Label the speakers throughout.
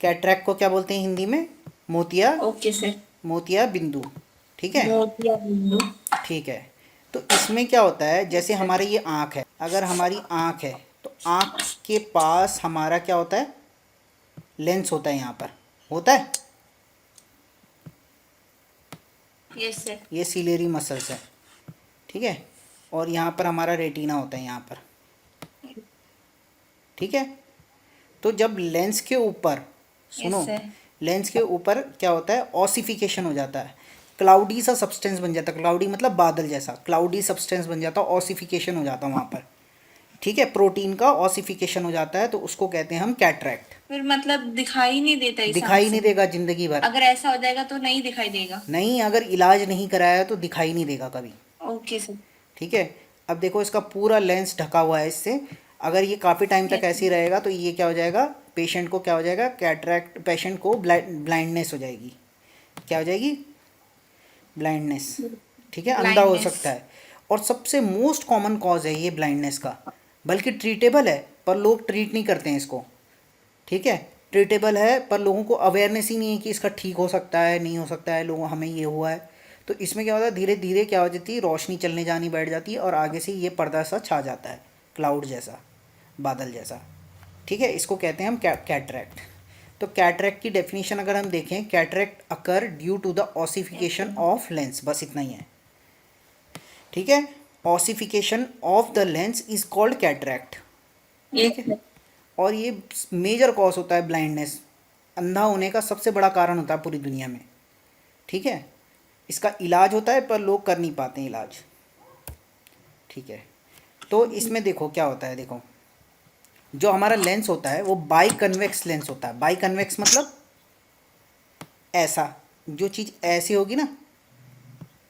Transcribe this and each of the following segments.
Speaker 1: Cataract को क्या बोलते हैं हिंदी में? मोतिया,
Speaker 2: ओके सर।
Speaker 1: मोतिया बिंदु। ठीक है,
Speaker 2: मोतिया बिंदु।
Speaker 1: ठीक है। तो इसमें क्या होता है, जैसे हमारे ये आँख है, अगर हमारी आँख है तो आँख के पास हमारा क्या होता है? लेंस होता है, यहाँ पर होता है।
Speaker 2: Yes sir.
Speaker 1: ये सिलेरी मसल्स है, ठीक है। और यहाँ पर हमारा रेटिना होता है, यहाँ पर, ठीक है। तो जब लेंस के ऊपर,
Speaker 2: यस
Speaker 1: सुनो,
Speaker 2: सर।
Speaker 1: लेंस के ऊपर क्या होता है? ऑसिफिकेशन हो जाता है, क्लाउडी सा सब्सटेंस बन जाता है। क्लाउडी मतलब बादल जैसा, क्लाउडी सब्सटेंस बन जाता है, ऑसिफिकेशन हो जाता है वहाँ पर, ठीक है। प्रोटीन का ऑसिफिकेशन हो जाता है, तो उसको कहते हैं हम कैटरैक्ट।
Speaker 2: फिर मतलब दिखाई नहीं देता इस आँख
Speaker 1: दिखाई
Speaker 2: से?
Speaker 1: नहीं देगा जिंदगी भर।
Speaker 2: अगर ऐसा हो जाएगा तो नहीं दिखाई देगा?
Speaker 1: नहीं, अगर इलाज नहीं कराया तो दिखाई नहीं देगा कभी,
Speaker 2: ओके सर।
Speaker 1: ठीक है। अब देखो, इसका पूरा लेंस ढका हुआ है इससे। अगर ये काफ़ी टाइम तक
Speaker 2: यस
Speaker 1: ऐसे ही
Speaker 2: सर।
Speaker 1: रहेगा तो ये क्या हो जाएगा? पेशेंट को क्या हो जाएगा? कैटरैक्ट, पेशेंट को ब्लाइंडनेस हो जाएगी। क्या हो जाएगी? ब्लाइंडनेस, ठीक है, अंधा हो
Speaker 2: ब्लाइंडनेस।
Speaker 1: सकता है। और सबसे मोस्ट कॉमन कॉज है ये ब्लाइंडनेस का, बल्कि ट्रीटेबल है पर लोग ट्रीट नहीं करते हैं इसको, ठीक है। ट्रीटेबल है पर लोगों को अवेयरनेस ही नहीं है कि इसका ठीक हो सकता है, नहीं हो सकता है, लोगों हमें ये हुआ है। तो इसमें क्या होता है, धीरे धीरे क्या हो जाती है, रोशनी चलने जानी बैठ जाती है और आगे से ये पर्दा सा छा जाता है, क्लाउड जैसा, बादल जैसा, ठीक है। इसको कहते हैं हम कैटरैक्ट। तो कैटरैक्ट की डेफिनेशन अगर हम देखें, cataract occur due to the
Speaker 2: yes
Speaker 1: ossification
Speaker 2: sir.
Speaker 1: Of lens, बस इतना ही है, ठीक है। Ossification of the lens is called cataract,
Speaker 2: yes
Speaker 1: ठीक है।
Speaker 2: सर।
Speaker 1: और ये मेजर कॉज होता है ब्लाइंडनेस, अंधा होने का सबसे बड़ा कारण होता है पूरी दुनिया में, ठीक है। इसका इलाज होता है पर लोग कर नहीं पाते हैं इलाज, ठीक है। तो इसमें देखो क्या होता है, देखो जो हमारा लेंस होता है वो बाई कन्वेक्स लेंस होता है। बाई कन्वेक्स मतलब ऐसा, जो चीज़ ऐसी होगी ना,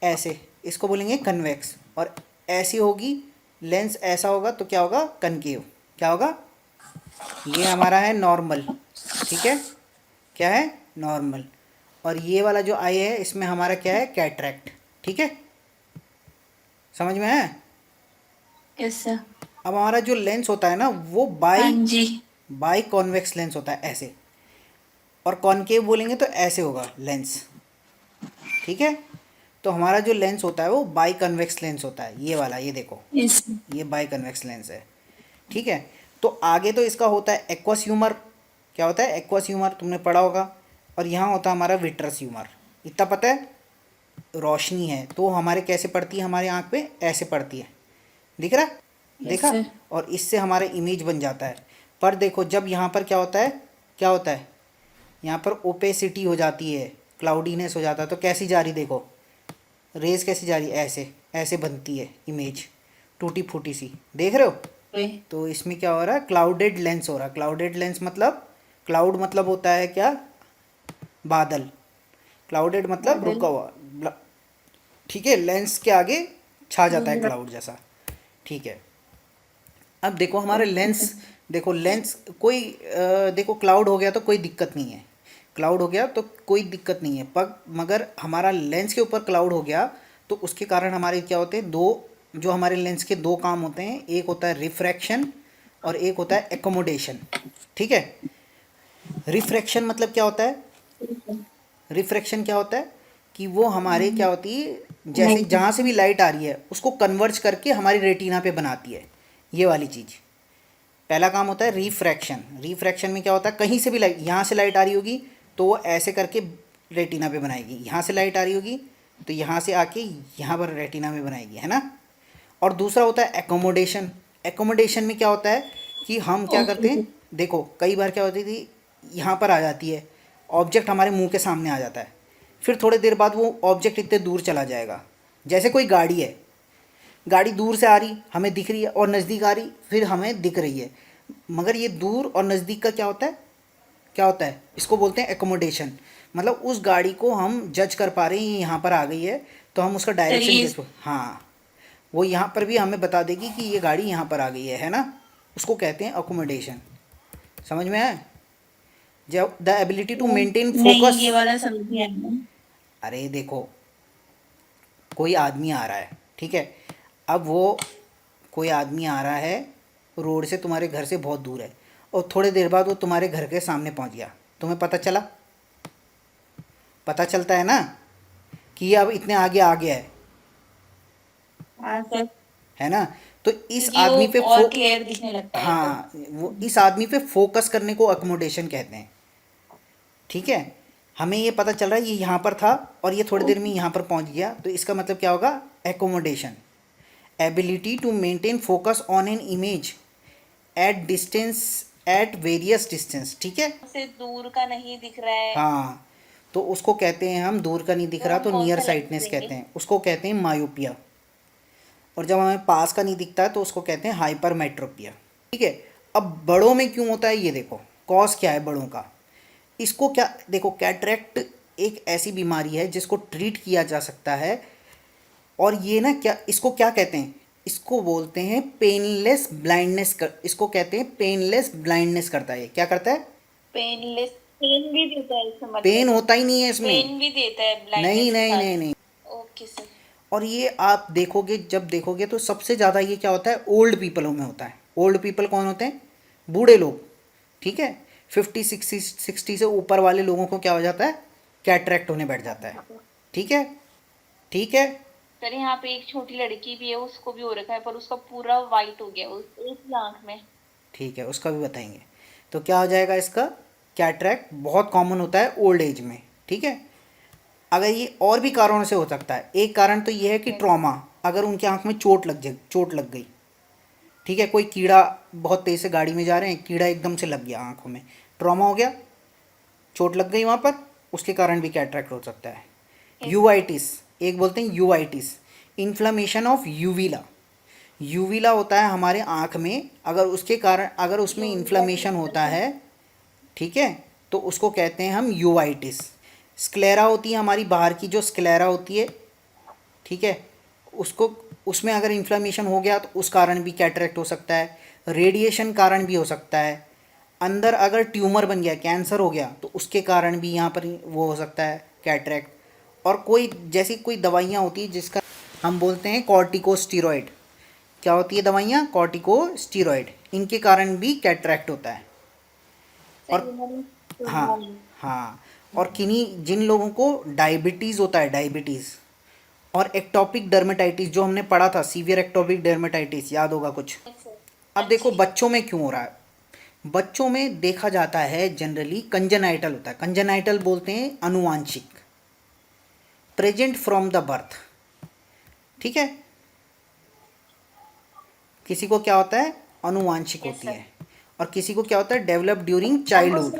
Speaker 1: ऐसे, इसको बोलेंगे कन्वेक्स। और ऐसी होगी, लेंस ऐसा होगा तो क्या होगा? कनकेव। क्या होगा? ये हमारा है नॉर्मल, ठीक है। क्या है? नॉर्मल। और ये वाला जो आई है इसमें हमारा क्या है? कैटरैक्ट, ठीक है। समझ में है?
Speaker 2: Yes sir.
Speaker 1: अब हमारा जो लेंस होता है ना वो
Speaker 2: हाँ
Speaker 1: बाई
Speaker 2: जी।
Speaker 1: बाई कॉन्वेक्स लेंस होता है, ऐसे। और कॉनकेव बोलेंगे तो ऐसे होगा लेंस, ठीक है। तो हमारा जो लेंस होता है वो बाई कन्वेक्स लेंस होता है, ये वाला, ये देखो,
Speaker 2: यस।
Speaker 1: ये बाई कन्वेक्स लेंस है, ठीक है। तो आगे तो इसका होता है एक्वस ह्यूमर। क्या होता है? एक्वस ह्यूमर, तुमने पढ़ा होगा। और यहाँ होता है हमारा विट्रस ह्यूमर, इतना पता है। रोशनी है तो हमारे कैसे पड़ती है? हमारे आँख पे ऐसे पड़ती है, दिख रहा है?
Speaker 2: यस
Speaker 1: देखा?
Speaker 2: सर।
Speaker 1: और इससे हमारा इमेज बन जाता है। पर देखो, जब यहाँ पर क्या होता है, क्या होता है, यहाँ पर ओपेसिटी हो जाती है, क्लाउडीनेस हो जाता है, तो कैसी जा रही, देखो रेज कैसी जा रही है, ऐसे ऐसे बनती है इमेज, टूटी फूटी सी, देख रहे हो? तो इसमें क्या हो रहा है? क्लाउडेड लेंस हो रहा है। क्लाउडेड लेंस मतलब, क्लाउड मतलब होता है क्या? बादल। क्लाउडेड मतलब
Speaker 2: बादल।
Speaker 1: रुका हुआ, ठीक है। लेंस के आगे छा जाता है क्लाउड जैसा, ठीक है। अब देखो हमारे
Speaker 2: ओके
Speaker 1: लेंस,
Speaker 2: सर।
Speaker 1: देखो लेंस, कोई देखो क्लाउड हो गया तो कोई दिक्कत नहीं है, क्लाउड हो गया तो कोई दिक्कत नहीं है। पर मगर हमारा लेंस के ऊपर क्लाउड हो गया तो उसके कारण हमारे क्या होते हैं, दो, जो हमारे लेंस के दो काम होते हैं, एक होता है रिफ्रैक्शन और एक होता है एकोमोडेशन, ठीक है। रिफ्रैक्शन मतलब क्या होता है? रिफ्रैक्शन क्या होता है कि वो हमारे क्या होती है, जैसे
Speaker 2: लाइट।
Speaker 1: जहाँ से भी लाइट आ रही है उसको कन्वर्ज करके हमारी रेटिना पे बनाती है, ये वाली चीज़। पहला काम होता है रिफ्रैक्शन। रिफ्रैक्शन में क्या होता है, कहीं से भी लाइट, यहाँ से लाइट आ रही होगी तो वो ऐसे करके रेटिना पे बनाएगी, यहाँ से लाइट आ रही होगी तो यहाँ से आके यहाँ पर रेटिना में बनाएगी, है ना। और दूसरा होता है एकोमोडेशन। एकोमोडेशन में क्या होता है कि हम क्या करते
Speaker 2: ओके
Speaker 1: हैं,
Speaker 2: सर।
Speaker 1: देखो कई बार क्या होती थी, यहाँ पर आ जाती है, ऑब्जेक्ट हमारे मुंह के सामने आ जाता है, फिर थोड़ी देर बाद वो ऑब्जेक्ट इतने दूर चला जाएगा। जैसे कोई गाड़ी है, गाड़ी दूर से आ रही हमें दिख रही है और नज़दीक आ रही फिर हमें दिख रही है, मगर ये दूर और नज़दीक का क्या होता है, क्या होता है, इसको बोलते हैं एकोमोडेशन। मतलब उस गाड़ी को हम जज कर पा रहे हैं ये यहाँ पर आ गई है, तो हम उसका
Speaker 2: सर
Speaker 1: डायरेक्शन
Speaker 2: ये।
Speaker 1: गेस, हाँ, वो यहाँ पर भी हमें बता देगी कि ये गाड़ी यहाँ पर आ गई है ना। उसको कहते हैं अकोमोडेशन। समझ में है? जब द एबिलिटी टू मेंटेन
Speaker 2: नहीं,
Speaker 1: फोकस।
Speaker 2: ये वाला समझ नहीं आया।
Speaker 1: अरे देखो, कोई आदमी आ रहा है, ठीक है। अब वो, कोई आदमी आ रहा है रोड से, तुम्हारे घर से बहुत दूर है, और थोड़ी देर बाद वो तुम्हारे घर के सामने पहुंच गया, तुम्हें पता चला? पता चलता है ना कि ये अब इतने आगे आ गया
Speaker 2: हाँ सर।
Speaker 1: है ना? तो इस
Speaker 2: क्योंकि
Speaker 1: आदमी पे
Speaker 2: वो और क्लियर दिखने लगता है तो।
Speaker 1: हाँ, वो इस आदमी पे फोकस करने को अकोमोडेशन कहते हैं। ठीक है, हमें ये पता चल रहा है ये यहाँ पर था और ये थोड़ी देर में यहाँ पर पहुँच गया, तो इसका मतलब क्या होगा? Accommodation. Ability to maintain focus on an image at distance, at various distance. ठीक है,
Speaker 2: से दूर का नहीं दिख रहा है
Speaker 1: हाँ, तो उसको कहते हैं हम, दूर का नहीं दिख
Speaker 2: तो
Speaker 1: रहा
Speaker 2: हम
Speaker 1: तो
Speaker 2: कौन
Speaker 1: नियर
Speaker 2: सा लेंस
Speaker 1: साइटनेस
Speaker 2: देंगे?
Speaker 1: कहते हैं, उसको कहते हैं मायोपिया। और जब हमें पास का नहीं दिखता है तो उसको कहते हैं हाइपरमेट्रोपिया। ठीक है, अब बड़ों में क्यों होता है ये देखो, कॉज क्या है बड़ों का। इसको क्या देखो, कैटरेक्ट एक ऐसी बीमारी है जिसको ट्रीट किया जा सकता है, और ये ना क्या, इसको क्या कहते हैं? इसको बोलते हैं पेनलेस ब्लाइंडनेस कर, इसको कहते हैं पेनलेस ब्लाइंडनेस करता है। ये क्या करता है?
Speaker 2: पेनलेस, पेन भी देता है इसका
Speaker 1: पेन
Speaker 2: मतलब?
Speaker 1: होता ही नहीं है इसमें।
Speaker 2: पेन भी देता है
Speaker 1: नहीं
Speaker 2: ब्लाइंडनेस के
Speaker 1: नहीं नहीं
Speaker 2: साथ?
Speaker 1: नहीं।
Speaker 2: Okay sir.
Speaker 1: और ये आप देखोगे, जब देखोगे तो सबसे ज़्यादा ये क्या होता है? ओल्ड पीपलों में होता है। ओल्ड पीपल कौन होते हैं? बूढ़े लोग। ठीक है, 50 60 से ऊपर वाले लोगों को क्या हो जाता है? कैटरेक्ट होने बैठ जाता है। ठीक है, ठीक है,
Speaker 2: सर यहाँ पे एक छोटी लड़की भी है, उसको भी हो रखा है, पर उसका पूरा वाइट हो गया उस एक ही आंख में।
Speaker 1: ठीक है, उसका भी बताएंगे। तो क्या हो जाएगा इसका? कैटरेक्ट बहुत कॉमन होता है ओल्ड एज में। ठीक है, अगर ये और भी कारणों से हो सकता है। एक कारण तो ये है कि ट्रॉमा, अगर उनकी आंख में चोट लग गई। ठीक है, कोई कीड़ा, बहुत तेज़ से गाड़ी में जा रहे हैं, कीड़ा एकदम से लग गया आंखों में, ट्रॉमा हो गया, चोट लग गई वहाँ पर, उसके कारण भी कैटरेक्ट हो सकता है। यूवाइटिस, एक बोलते हैं यूवाइटिस, इन्फ्लामेशन ऑफ यूविला। यूविला होता है हमारे आँख में, अगर उसके कारण, अगर उसमें इन्फ्लामेशन होता है, ठीक है, तो उसको कहते हैं हम यूवाइटिस। स्क्लेरा होती है हमारी बाहर की जो स्क्लेरा होती है, ठीक है, उसको, उसमें अगर इन्फ्लामेशन हो गया तो उस कारण भी कैटरेक्ट हो सकता है। रेडिएशन कारण भी हो सकता है। अंदर अगर ट्यूमर बन गया, कैंसर हो गया, तो उसके कारण भी यहाँ पर वो हो सकता है कैटरेक्ट। और कोई जैसी कोई दवाइयाँ होती है जिसका हम बोलते हैं कॉर्टिकोस्टीरॉइड। क्या होती है दवाइयाँ? कॉर्टिकोस्टीरॉइड, इनके कारण भी कैटरेक्ट होता है। और हाँ, हाँ, और किन्हीं जिन लोगों को डायबिटीज़ होता है, डायबिटीज़ और एक्टोपिक डर्मेटाइटिस, जो हमने पढ़ा था, सीवियर एक्टोपिक डर्मेटाइटिस, याद होगा कुछ। अब देखो बच्चों में क्यों हो रहा है। बच्चों में देखा जाता है जनरली कंजेनाइटल होता है। कंजेनाइटल बोलते हैं अनुवांशिक, प्रेजेंट फ्रॉम द बर्थ। ठीक है, किसी को क्या होता है? अनुवांशिक होती है, और किसी को क्या होता है? Develop during childhood.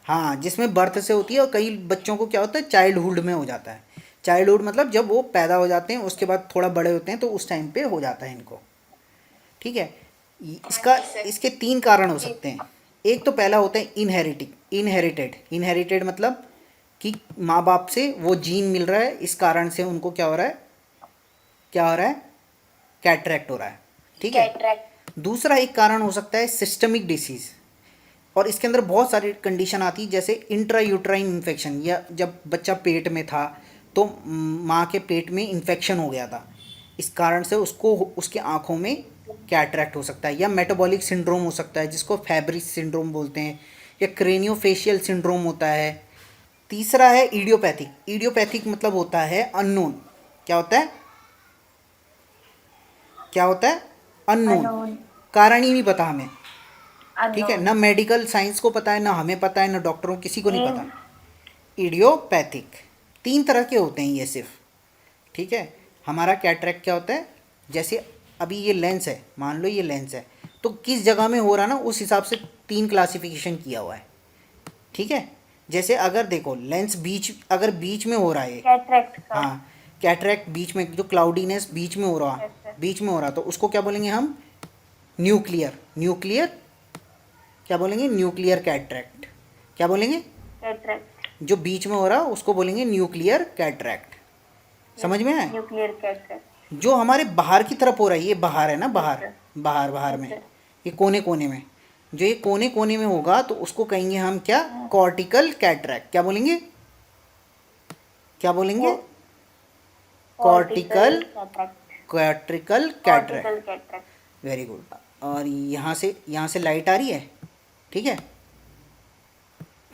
Speaker 1: हाँ, जिसमें बर्थ से होती है, और कई बच्चों को क्या होता है? चाइल्डहुड में हो जाता है। चाइल्डहुड मतलब जब वो पैदा हो जाते हैं, उसके बाद थोड़ा बड़े होते हैं, तो उस टाइम पे हो जाता है इनको। ठीक है, इसका, इसके तीन कारण हो सकते हैं। एक तो पहला होता है इनहेरिटेड। इनहेरिटेड मतलब कि माँ बाप से वो जीन मिल रहा है, इस कारण से उनको क्या हो रहा है? क्या हो रहा है? कैटरेक्ट हो रहा है। ठीक है, दूसरा एक कारण हो सकता है सिस्टमिक डिसीज़, और इसके अंदर बहुत सारी कंडीशन आती है, जैसे इंट्रा यूट्राइन इन्फेक्शन, या जब बच्चा पेट में था तो माँ के पेट में इन्फेक्शन हो गया था, इस कारण से उसको, उसके आँखों में कैटरेक्ट हो सकता है। या मेटाबॉलिक सिंड्रोम हो सकता है, जिसको फैब्रिस सिंड्रोम बोलते हैं, या क्रेनियोफेशियल सिंड्रोम होता है। तीसरा है इडियोपैथिक। इडियोपैथिक मतलब होता है अननोन। क्या होता है? क्या होता है? अननोन, कारण ही नहीं पता हमें। ठीक है, ना मेडिकल साइंस को पता है, ना हमें पता है, ना डॉक्टरों, किसी को नहीं पता। इडियोपैथिक, तीन तरह के होते हैं ये सिर्फ। ठीक है, हमारा कैटरेक्ट क्या होता है? जैसे अभी ये लेंस है, मान लो ये लेंस है, तो किस जगह में हो रहा ना, उस हिसाब से तीन क्लासिफिकेशन किया हुआ है। ठीक है, जैसे अगर देखो लेंस बीच, अगर बीच में हो रहा है,
Speaker 2: कैटरेक्ट का।
Speaker 1: हाँ, कैटरेक्ट बीच में, जो क्लाउडीनेस बीच में हो रहा, बीच में हो रहा, तो उसको क्या बोलेंगे हम? न्यूक्लियर। न्यूक्लियर क्या बोलेंगे? Nuclear cataract. क्या बोलेंगे?
Speaker 2: कैटरेक्ट,
Speaker 1: जो बीच में हो रहा उसको बोलेंगे न्यूक्लियर कैटरेक्ट। समझ में आया?
Speaker 2: Nuclear cataract.
Speaker 1: जो हमारे बाहर की तरफ हो रहा है, ये बाहर है ना, बाहर, बाहर बाहर में, ये कोने कोने में, जो ये कोने कोने में होगा तो उसको कहेंगे हम क्या? Cortical cataract. क्या बोलेंगे? क्या बोलेंगे? Cortical cortical cataract. Very good. और यहाँ से लाइट आ रही है, ठीक है,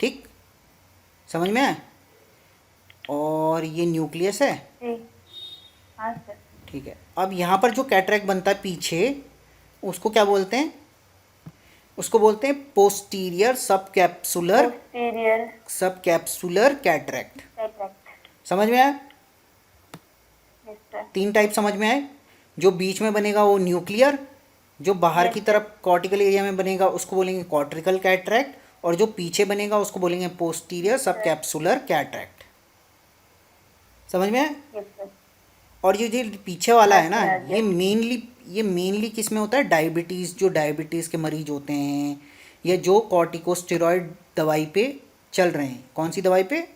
Speaker 1: ठीक, समझ में आया? और ये न्यूक्लियस है।
Speaker 2: जी। हाँ सर।
Speaker 1: ठीक है, अब यहाँ पर जो कैटरेक्ट बनता है पीछे, उसको क्या बोलते हैं? उसको बोलते हैं पोस्टीरियर सब कैप्सुलर
Speaker 2: पोस्टीरियर
Speaker 1: कैटरेक्ट।
Speaker 2: कैटरेक्ट।
Speaker 1: समझ में आया?
Speaker 2: Yes sir.
Speaker 1: 3 टाइप समझ में आए। जो बीच में बनेगा वो न्यूक्लियर, जो बाहर
Speaker 2: Yes,
Speaker 1: की तरफ कॉर्टिकल एरिया में बनेगा उसको बोलेंगे कॉर्टिकल कैटरेक्ट, और जो पीछे बनेगा उसको बोलेंगे पोस्टीरियर सब कैप्सुलर कैटरेक्ट। समझ में आया?
Speaker 2: Yes sir.
Speaker 1: और ये जो पीछे वाला है ना,
Speaker 2: हाँ सर,
Speaker 1: ये मेनली किस में होता है? डायबिटीज़, जो डायबिटीज़ के मरीज होते हैं, या जो कॉर्टिकोस्टेरॉइड दवाई पे चल रहे हैं। कौन सी दवाई पे?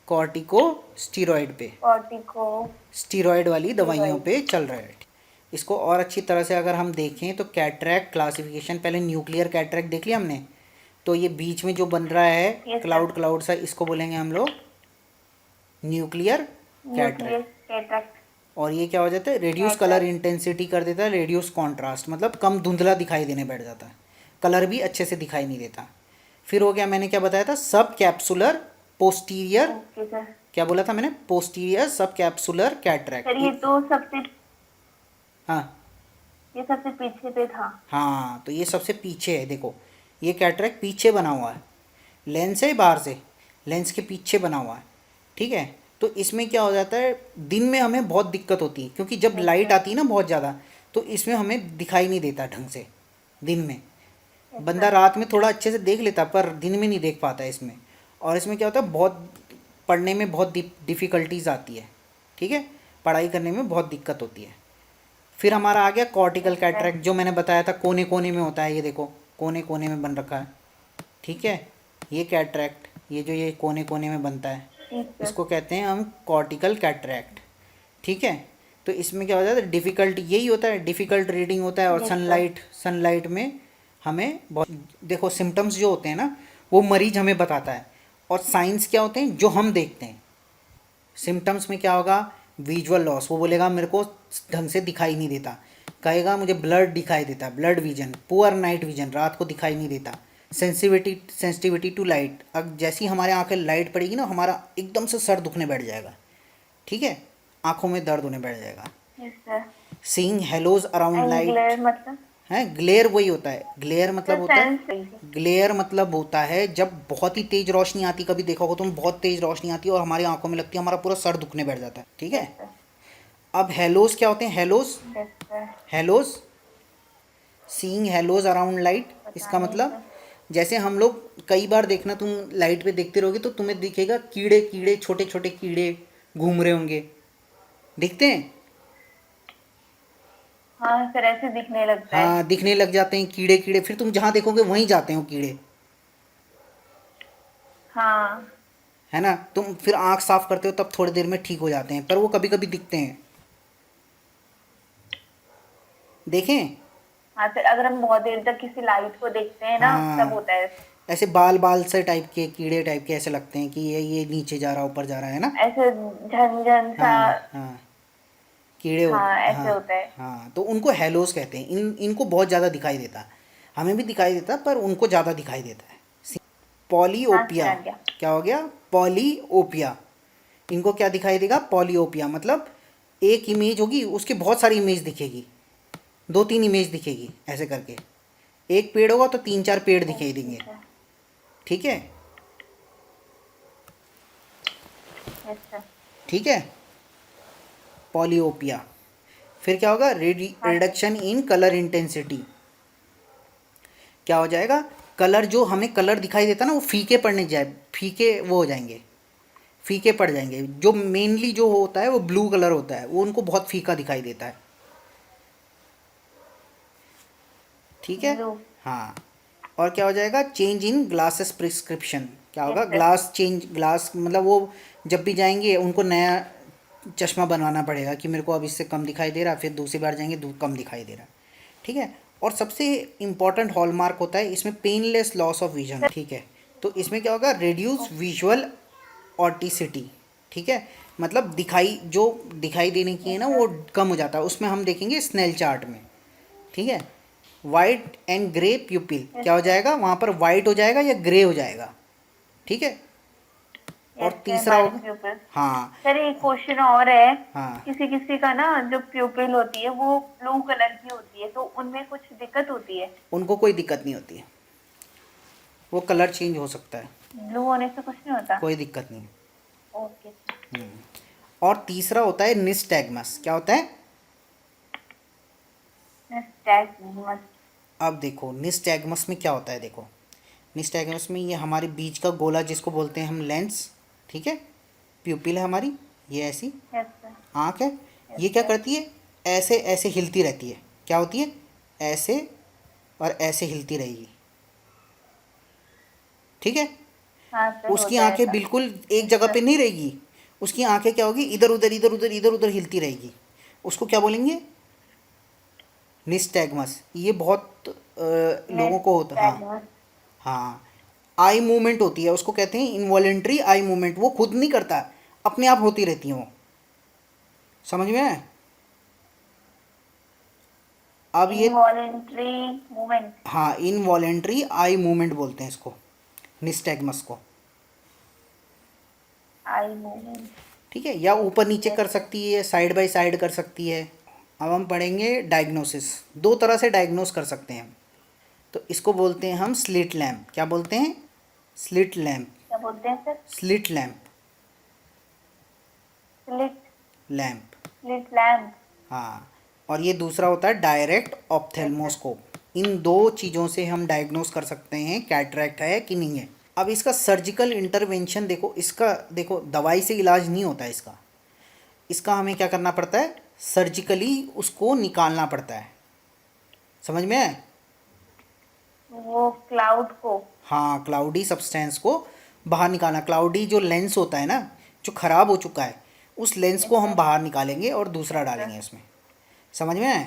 Speaker 1: कॉर्टिकोस्टेरॉइड पे,
Speaker 2: कॉर्टिको
Speaker 1: स्टीरॉयड वाली दवाइयों
Speaker 2: स्टेरॉइड।
Speaker 1: पे चल रहा है। इसको और अच्छी तरह से अगर हम देखें तो कैटरैक्ट क्लासिफिकेशन, पहले न्यूक्लियर कैटरैक्ट देख लिया हमने, तो ये बीच में जो बन रहा है
Speaker 2: Yes,
Speaker 1: क्लाउड सा, इसको बोलेंगे हम लोग न्यूक्लियर कैटरैक्ट।
Speaker 2: Nuclear cataract.
Speaker 1: और ये क्या हो जाता है? रेड्यूस कलर इंटेंसिटी कर देता है, रेड्यूस कॉन्ट्रास्ट, मतलब कम धुंधला दिखाई देने बैठ जाता है, कलर भी अच्छे से दिखाई नहीं देता। फिर हो गया, मैंने क्या बताया था? सब कैप्सुलर पोस्टीरियर,
Speaker 2: ओके सर।
Speaker 1: क्या बोला था मैंने? पोस्टीरियर सब कैप्सुलर
Speaker 2: सर ये
Speaker 1: कैटरैक्ट।
Speaker 2: तो सबसे
Speaker 1: हाँ
Speaker 2: ये सबसे पीछे पे था।
Speaker 1: हाँ, तो ये सबसे पीछे है। देखो, ये कैटरैक्ट पीछे बना हुआ है, लेंस है बाहर से, लेंस के पीछे बना हुआ है। ठीक है, तो इसमें क्या हो जाता है, दिन में हमें बहुत दिक्कत होती है, क्योंकि जब लाइट आती है ना बहुत ज़्यादा, तो इसमें हमें दिखाई नहीं देता ढंग से दिन में। बंदा रात में थोड़ा अच्छे से देख लेता, पर दिन में नहीं देख पाता इसमें। और इसमें क्या होता है, बहुत पढ़ने में बहुत डिफ़िकल्टीज आती है। ठीक है, पढ़ाई करने में बहुत दिक्कत होती है। फिर हमारा आ गया कॉर्टिकल कैटरैक्ट, जो मैंने बताया था कोने कोने में होता है। ये देखो, कोने कोने में बन रखा है। ठीक है, ये कैटरैक्ट, ये कोने कोने में बनता है,
Speaker 2: ठीक है।
Speaker 1: इसको कहते हैं हम कॉर्टिकल कैटरैक्ट। ठीक है, तो इसमें क्या हो जाता है, डिफ़िकल्ट यही होता है, डिफ़िकल्ट रीडिंग होता है। और
Speaker 2: Yes, sir.
Speaker 1: सनलाइट में हमें बहुत, देखो सिम्टम्स जो होते हैं ना, वो मरीज हमें बताता है, और साइंस क्या होते हैं जो हम देखते हैं। सिम्टम्स में क्या होगा? विजुअल लॉस, वो बोलेगा मेरे को ढंग से दिखाई नहीं देता, कहेगा मुझे ब्लड दिखाई देता, blood vision, poor night vision, रात को दिखाई नहीं देता। सेंसिटिविटी टू लाइट, अब जैसी हमारे आंखें लाइट पड़ेगी ना, हमारा एकदम से सर दुखने बैठ जाएगा। ठीक है, आंखों में दर्द होने बैठ जाएगा।
Speaker 2: Yes sir.
Speaker 1: Seeing halos around light,
Speaker 2: glare मतलब?
Speaker 1: है ग्लेयर, वही होता है ग्लेयर, मतलब होता है,
Speaker 2: सेंस।
Speaker 1: ग्लेयर मतलब होता है जब बहुत ही तेज रोशनी आती, कभी देखा होगा तुम, बहुत तेज रोशनी आती है और हमारी आंखों में लगती है, हमारा पूरा सर दुखने बैठ जाता है। ठीक है, अब हेलोज क्या होते हैं? Halos, seeing halos around light, इसका मतलब जैसे हम लोग कई बार देखना, तुम लाइट पे देखते रहोगे तो तुम्हें दिखेगा कीड़े कीड़े, छोटे छोटे कीड़े घूम रहे होंगे, दिखते हैं?
Speaker 2: हाँ सर, ऐसे दिखने लगता है।
Speaker 1: हाँ, दिखने लग जाते हैं कीड़े कीड़े, फिर तुम जहाँ देखोगे वहीं जाते हो कीड़े,
Speaker 2: हाँ।
Speaker 1: है ना? तुम फिर आँख साफ करते हो तब थोड़ी देर में ठीक हो जाते हैं, पर वो कभी कभी दिखते हैं। देखें?
Speaker 2: हाँ सर, अगर हम बहुत देर तक किसी लाइट को देखते हैं ना,
Speaker 1: हाँ,
Speaker 2: तब होता है।
Speaker 1: ऐसे बाल बाल से टाइप के कीड़े टाइप के ऐसे लगते हैं कि ये नीचे जा रहा ऊपर जा रहा है ना।
Speaker 2: ऐसे झन सा।
Speaker 1: हाँ हाँ, कीड़े हो,
Speaker 2: हाँ, ऐसे
Speaker 1: हाँ
Speaker 2: होता है।
Speaker 1: हाँ, तो उनको हेलोस कहते हैं। इनको बहुत ज़्यादा दिखाई देता है, हमें भी दिखाई देता है पर उनको ज़्यादा दिखाई देता है।
Speaker 2: हाँ सर,
Speaker 1: पॉलीओपिया,
Speaker 2: आ गया।
Speaker 1: क्या हो गया? पॉलीओपिया। इनको क्या दिखाई देगा? पॉलीओपिया, मतलब एक इमेज होगी, उसकी बहुत सारी इमेज दिखेगी, 2-3 इमेज दिखेगी ऐसे करके। एक पेड़ होगा तो 3-4 पेड़ दिखाई देंगे। ठीक है,
Speaker 2: यस सर।
Speaker 1: ठीक है, पॉलीओपिया। फिर क्या होगा? Reduction in colour intensity. क्या हो जाएगा? कलर, जो हमें कलर दिखाई देता ना, वो फीके पड़ने जाए, फीके वो हो जाएंगे, फीके पड़ जाएंगे। जो मेनली जो होता है वो ब्लू कलर होता है, वो उनको बहुत फीका दिखाई देता है। ठीक है,
Speaker 2: ब्लू।
Speaker 1: हाँ। और क्या हो जाएगा? Change in glasses prescription. क्या होगा?
Speaker 2: Yes, sir.
Speaker 1: ग्लास मतलब वो जब भी जाएंगे उनको नया चश्मा बनवाना पड़ेगा कि मेरे को अब इससे कम दिखाई दे रहा, फिर दूसरी बार जाएंगे कम दिखाई दे रहा। ठीक है, और सबसे इम्पॉर्टेंट हॉलमार्क होता है इसमें पेनलेस लॉस ऑफ विजन। ठीक है, तो इसमें क्या होगा? रिड्यूस विजुअल ऑटिसिटी। ठीक है, मतलब जो दिखाई देने की है ना, वो कम हो जाता है। उसमें हम देखेंगे स्नेल चार्ट में। ठीक है, वाइट एंड ग्रे प्यूपिल, क्या हो जाएगा वहाँ पर? वाइट हो जाएगा या ग्रे हो जाएगा? ठीक है। और
Speaker 2: यस सर,
Speaker 1: तीसरा
Speaker 2: माइनस
Speaker 1: होगा,
Speaker 2: प्यूपिल।
Speaker 1: हाँ
Speaker 2: सर एक क्वेश्चन और है,
Speaker 1: हाँ,
Speaker 2: किसी किसी का ना जो प्यूपिल होती है वो ब्लू कलर की होती है, तो उनमें कुछ दिक्कत होती है?
Speaker 1: उनको कोई दिक्कत नहीं होती है, वो कलर चेंज हो सकता है,
Speaker 2: ब्लू होने से कुछ नहीं होता?
Speaker 1: कोई दिक्कत नहीं।
Speaker 2: Okay sir.
Speaker 1: और तीसरा होता है निस्टैग्मस। क्या होता है?
Speaker 2: Nystagmus।
Speaker 1: अब देखो निस्टैग्मस में क्या होता है, देखो निस्टैग्मस में ये हमारे बीच का गोला जिसको बोलते हैं हम लेंस, ठीक है, प्यूपिल है हमारी, ये ऐसी
Speaker 2: यस सर।
Speaker 1: आँख है,
Speaker 2: यस
Speaker 1: ये क्या
Speaker 2: सर।
Speaker 1: करती है, ऐसे ऐसे हिलती रहती है। क्या होती है? ऐसे और ऐसे हिलती रहेगी, ठीक है।
Speaker 2: हाँ सर,
Speaker 1: उसकी
Speaker 2: होता है
Speaker 1: आंखें
Speaker 2: ऐसा।
Speaker 1: बिल्कुल एक
Speaker 2: यस
Speaker 1: जगह
Speaker 2: सर।
Speaker 1: पे नहीं रहेगी, उसकी आंखें क्या होगी, इधर उधर इधर उधर इधर उधर हिलती रहेगी। उसको क्या बोलेंगे? निस्टैग्मस। ये बहुत लोगों को होता, हाँ
Speaker 2: Nystagmus।
Speaker 1: हाँ। आई मूवमेंट होती है, उसको कहते हैं इनवॉलेंट्री आई मूवमेंट, वो खुद नहीं करता, अपने आप होती रहती है वो। समझ में आया? अब ये,
Speaker 2: Involuntary movement।
Speaker 1: हाँ इनवॉलेंट्री आई मूवमेंट बोलते हैं इसको, निस्टैग्मस को,
Speaker 2: आई मूवमेंट।
Speaker 1: ठीक है। या ऊपर नीचे
Speaker 2: यस
Speaker 1: कर
Speaker 2: सर।
Speaker 1: सकती है, साइड बाय साइड कर सकती है। अब हम पढ़ेंगे डायग्नोसिस। दो तरह से डायग्नोस कर सकते हैं हम, तो इसको बोलते हैं हम स्लिट लैम्प। क्या बोलते हैं? स्लिट लैम्प,
Speaker 2: क्या बोलते हैं sir?
Speaker 1: Slit lamp,
Speaker 2: slit.
Speaker 1: Lamp,
Speaker 2: slit lamp.
Speaker 1: हाँ। और ये दूसरा होता है डायरेक्ट
Speaker 2: यस सर।
Speaker 1: ऑप्थेल्मोस्कोप। इन दो चीज़ों से हम डायग्नोस कर सकते हैं कैटरैक्ट है कि नहीं है। अब इसका सर्जिकल इंटरवेंशन देखो, इसका देखो दवाई से इलाज नहीं होता है इसका, इसका हमें क्या करना पड़ता है, सर्जिकली उसको निकालना पड़ता है। समझ में आए?
Speaker 2: वो क्लाउड को।
Speaker 1: हाँ, क्लाउडी सब्सटेंस को बाहर निकालना। क्लाउडी जो लेंस होता है ना, जो ख़राब हो चुका है, उस लेंस
Speaker 2: यस
Speaker 1: को हम
Speaker 2: सर।
Speaker 1: बाहर निकालेंगे और दूसरा
Speaker 2: यस सर।
Speaker 1: डालेंगे उसमें। समझ में आए?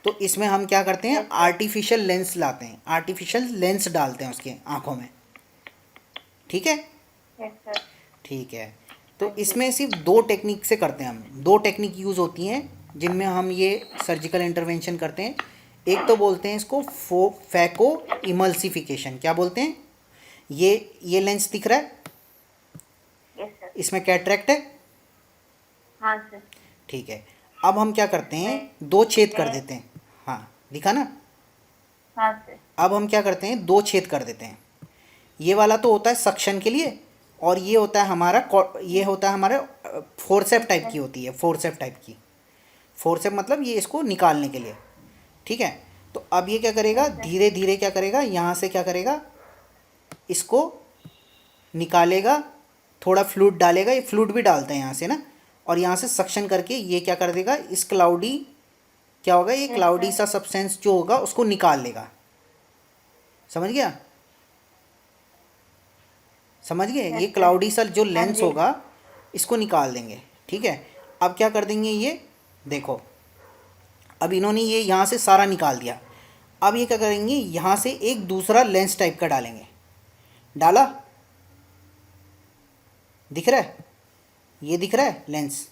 Speaker 1: तो इसमें हम क्या करते हैं,
Speaker 2: यस सर।
Speaker 1: आर्टिफिशियल लेंस लाते हैं, आर्टिफिशियल लेंस डालते हैं उसके आँखों में, ठीक है।
Speaker 2: Yes sir.
Speaker 1: ठीक है।
Speaker 2: हाँ
Speaker 1: तो
Speaker 2: जी।
Speaker 1: इसमें सिर्फ दो टेक्निक से करते हैं हम, दो टेक्निक यूज़ होती हैं जिनमें हम ये सर्जिकल इंटरवेंशन करते हैं। एक तो बोलते हैं इसको फैको इमल्सिफिकेशन। क्या बोलते हैं? ये लेंस दिख रहा है,
Speaker 2: यस सर।
Speaker 1: इसमें कैटरेक्ट है,
Speaker 2: हाँ सर।
Speaker 1: ठीक है। अब हम क्या करते हैं,
Speaker 2: इसमें
Speaker 1: दो छेद कर
Speaker 2: में।
Speaker 1: देते हैं, हाँ दिखा ना।
Speaker 2: हाँ सर।
Speaker 1: अब हम क्या करते हैं, दो छेद कर देते हैं। ये वाला तो होता है सक्शन के लिए, और ये होता है हमारा ये होता है हमारा फोर्सेप
Speaker 2: यस
Speaker 1: टाइप
Speaker 2: सर।
Speaker 1: की होती है, फोर्सेप टाइप की। फोर्सेप मतलब ये इसको निकालने के लिए, ठीक है। तो अब ये क्या करेगा,
Speaker 2: यस सर।
Speaker 1: धीरे धीरे क्या करेगा, यहाँ से क्या करेगा, इसको निकालेगा, थोड़ा फ्लूइड डालेगा, ये फ्लूइड भी डालते हैं यहाँ से ना, और यहाँ से सक्शन करके ये क्या कर देगा, इस क्लाउडी, क्या होगा, ये
Speaker 2: यस
Speaker 1: क्लाउडी
Speaker 2: सर।
Speaker 1: सा सब्सटेंस जो होगा उसको निकाल लेगा। समझ गया? समझ गए?
Speaker 2: यस
Speaker 1: ये
Speaker 2: सर।
Speaker 1: क्लाउडी सा जो
Speaker 2: हाँ
Speaker 1: लेंस
Speaker 2: जी।
Speaker 1: होगा इसको निकाल देंगे, ठीक है। अब क्या कर देंगे, ये देखो, अब इन्होंने ये यहाँ से सारा निकाल दिया। अब ये क्या करेंगे, यहाँ से एक दूसरा लेंस टाइप का डालेंगे। डाला, दिख रहा है, ये दिख रहा है लेंस,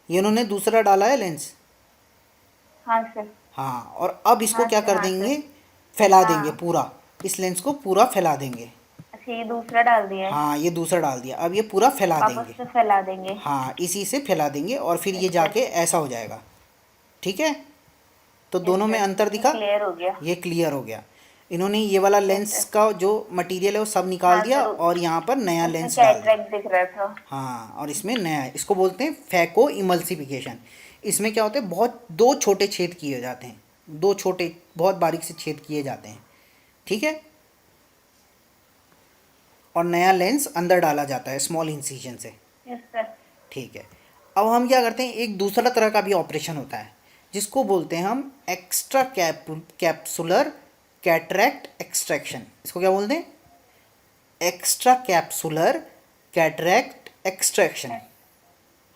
Speaker 1: ये इन्होंने दूसरा डाला है लेंस,
Speaker 2: हाँ सर।
Speaker 1: हाँ। और अब इसको
Speaker 2: हाँ
Speaker 1: क्या
Speaker 2: सर।
Speaker 1: कर
Speaker 2: हाँ सर।
Speaker 1: देंगे, फैला देंगे
Speaker 2: हाँ।
Speaker 1: पूरा, इस लेंस को पूरा फैला देंगे।
Speaker 2: अच्छा, ये दूसरा डाल दिया है।
Speaker 1: हाँ, ये दूसरा डाल दिया, अब ये पूरा फैला
Speaker 2: वापस
Speaker 1: देंगे,
Speaker 2: से फैला देंगे।
Speaker 1: हाँ इसी से फैला देंगे, और फिर
Speaker 2: यस
Speaker 1: ये
Speaker 2: सर।
Speaker 1: जाके ऐसा हो जाएगा, ठीक है। तो
Speaker 2: यस
Speaker 1: दोनों में
Speaker 2: सर।
Speaker 1: अंतर
Speaker 2: ये
Speaker 1: दिखा,
Speaker 2: क्लियर हो गया।
Speaker 1: ये क्लियर हो गया। इन्होंने ये वाला
Speaker 2: यस
Speaker 1: लेंस
Speaker 2: सर।
Speaker 1: का जो मटेरियल है वो सब निकाल
Speaker 2: हाँ
Speaker 1: दिया,
Speaker 2: सर।
Speaker 1: और यहाँ पर नया
Speaker 2: उसमें
Speaker 1: लेंस डाल दिया,
Speaker 2: कैटरेक्ट दिख रहा था।
Speaker 1: हाँ। और इसमें नया है, इसको बोलते हैं फैको इमल्सिफिकेशन। इसमें क्या होता है, बहुत दो छोटे छेद किए जाते हैं, दो छोटे बहुत बारीक से छेद किए जाते हैं, ठीक है। और नया लेंस अंदर डाला जाता है स्मॉल इंसिजन से,
Speaker 2: यस सर।
Speaker 1: ठीक है। अब हम क्या करते हैं, एक दूसरा तरह का भी ऑपरेशन होता है जिसको बोलते हैं हम एक्स्ट्रा कैप्सुलर कैटरैक्ट एक्सट्रैक्शन। इसको क्या बोलते हैं, एक्स्ट्रा कैप्सुलर कैटरैक्ट एक्सट्रैक्शन,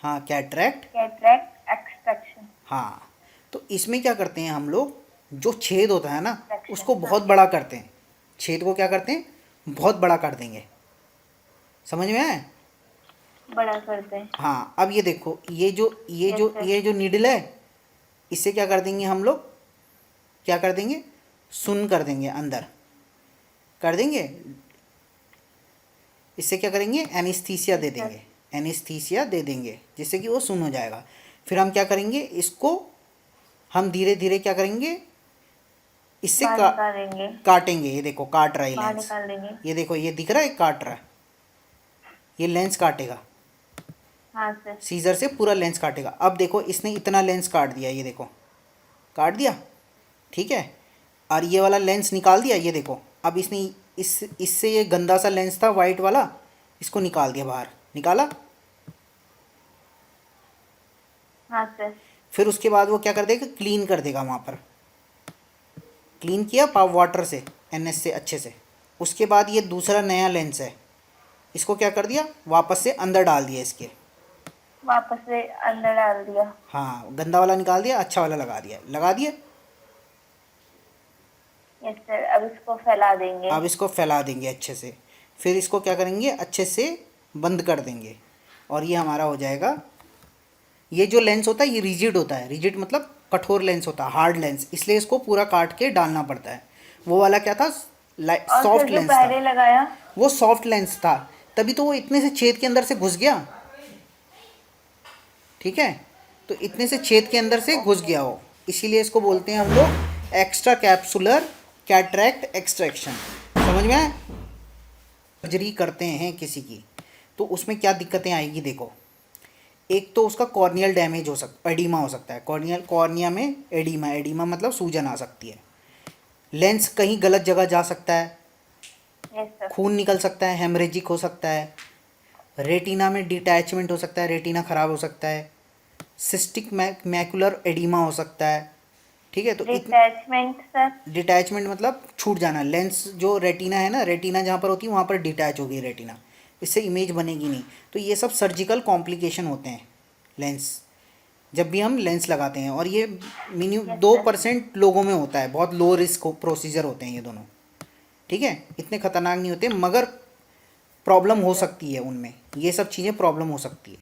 Speaker 1: हाँ कैटरैक्ट,
Speaker 2: कैटरेक्ट एक्सट्रैक्शन।
Speaker 1: हाँ। तो इसमें क्या करते हैं हम लोग, जो छेद होता है ना
Speaker 2: एक्सट्रैक्शन।
Speaker 1: उसको
Speaker 2: हाँ।
Speaker 1: बहुत बड़ा करते हैं, छेद को क्या करते हैं, बहुत बड़ा कर देंगे। समझ में आए?
Speaker 2: बड़ा करते हैं।
Speaker 1: हाँ। अब ये देखो, ये जो ये
Speaker 2: यस
Speaker 1: जो
Speaker 2: सर।
Speaker 1: ये जो नीडल है, इससे क्या कर देंगे हम लोग, क्या कर देंगे, सुन कर देंगे, अंदर कर देंगे, इससे क्या करेंगे, एनेस्थीसिया दे देंगे, एनेस्थीसिया दे देंगे जिससे कि वो सुन हो जाएगा। फिर हम क्या करेंगे, इसको हम धीरे धीरे क्या करेंगे, इससे
Speaker 2: बाहर निकालेंगे,
Speaker 1: काटेंगे। ये देखो काट रहा है
Speaker 2: बाहर
Speaker 1: लेंस,
Speaker 2: निकाल देंगे।
Speaker 1: ये देखो ये दिख रहा है काट रहा है, ये लेंस काटेगा,
Speaker 2: हाँ सर।
Speaker 1: सीजर से पूरा लेंस काटेगा। अब देखो इसने इतना लेंस काट दिया, ये देखो काट दिया, ठीक है। और ये वाला लेंस निकाल दिया, ये देखो। अब इसने इससे ये गंदा सा लेंस था वाइट वाला, इसको निकाल दिया बाहर, निकाला।
Speaker 2: हाँ सर।
Speaker 1: फिर उसके बाद वो क्या कर देगा, क्लीन कर देगा वहाँ पर, क्लीन किया वाटर से, NS से अच्छे से। उसके बाद ये दूसरा नया लेंस है, इसको क्या कर दिया, वापस से अंदर डाल दिया इसके।
Speaker 2: वापस से अंदर डाल दिया।
Speaker 1: हाँ, गंदा वाला निकाल दिया, अच्छा वाला लगा दिया, लगा दिया।
Speaker 2: Yes sir. अब इसको फैला देंगे।
Speaker 1: अब इसको फैला देंगे अच्छे से। फिर इसको क्या करेंगे, अच्छे से बंद कर देंगे, और ये हमारा हो जाएगा। ये जो लेंस होता है ये रिजिड होता है, रिजिड मतलब कठोर लेंस होता है, हार्ड लेंस, इसलिए इसको पूरा काट के डालना पड़ता है। वो वाला क्या था,
Speaker 2: और
Speaker 1: सॉफ्ट
Speaker 2: सर जो
Speaker 1: लेंस
Speaker 2: पहले
Speaker 1: था,
Speaker 2: लगाया,
Speaker 1: वो सॉफ्ट लेंस था, तभी तो वो इतने से छेद के अंदर से घुस गया, ठीक है। तो इतने से छेद के अंदर से घुस गया वो, इसीलिए इसको बोलते हैं हम लोग एक्स्ट्रा कैप्सुलर कैटरैक्ट एक्सट्रैक्शन। समझ में आया। सर्जरी करते हैं किसी की, तो उसमें क्या दिक्कतें आएगी देखो। एक तो उसका कॉर्नियल डैमेज हो सकता, एडिमा हो सकता है, कॉर्निया में एडिमा, एडिमा मतलब सूजन आ सकती है। लेंस कहीं गलत जगह जा सकता है,
Speaker 2: यस सर।
Speaker 1: खून निकल सकता है, हेमरेजिक हो सकता है। रेटिना में डिटैचमेंट हो सकता है, रेटिना ख़राब हो सकता है। सिस्टिक मैकुलर एडिमा हो सकता है, ठीक है। तो
Speaker 2: डिटैचमेंट सर,
Speaker 1: डिटैचमेंट मतलब छूट जाना, लेंस जो रेटिना है ना, रेटिना जहाँ पर होती है वहाँ पर डिटैच होगी रेटिना, इससे इमेज बनेगी नहीं। तो ये सब सर्जिकल कॉम्प्लिकेशन होते हैं लेंस, जब भी हम लेंस लगाते हैं। और ये मिनिमम 2% लोगों में होता है, बहुत लो रिस्क प्रोसीजर होते हैं ये दोनों, ठीक है। इतने खतरनाक नहीं होते, मगर प्रॉब्लम हो सकती है उनमें, ये सब चीज़ें प्रॉब्लम हो सकती है।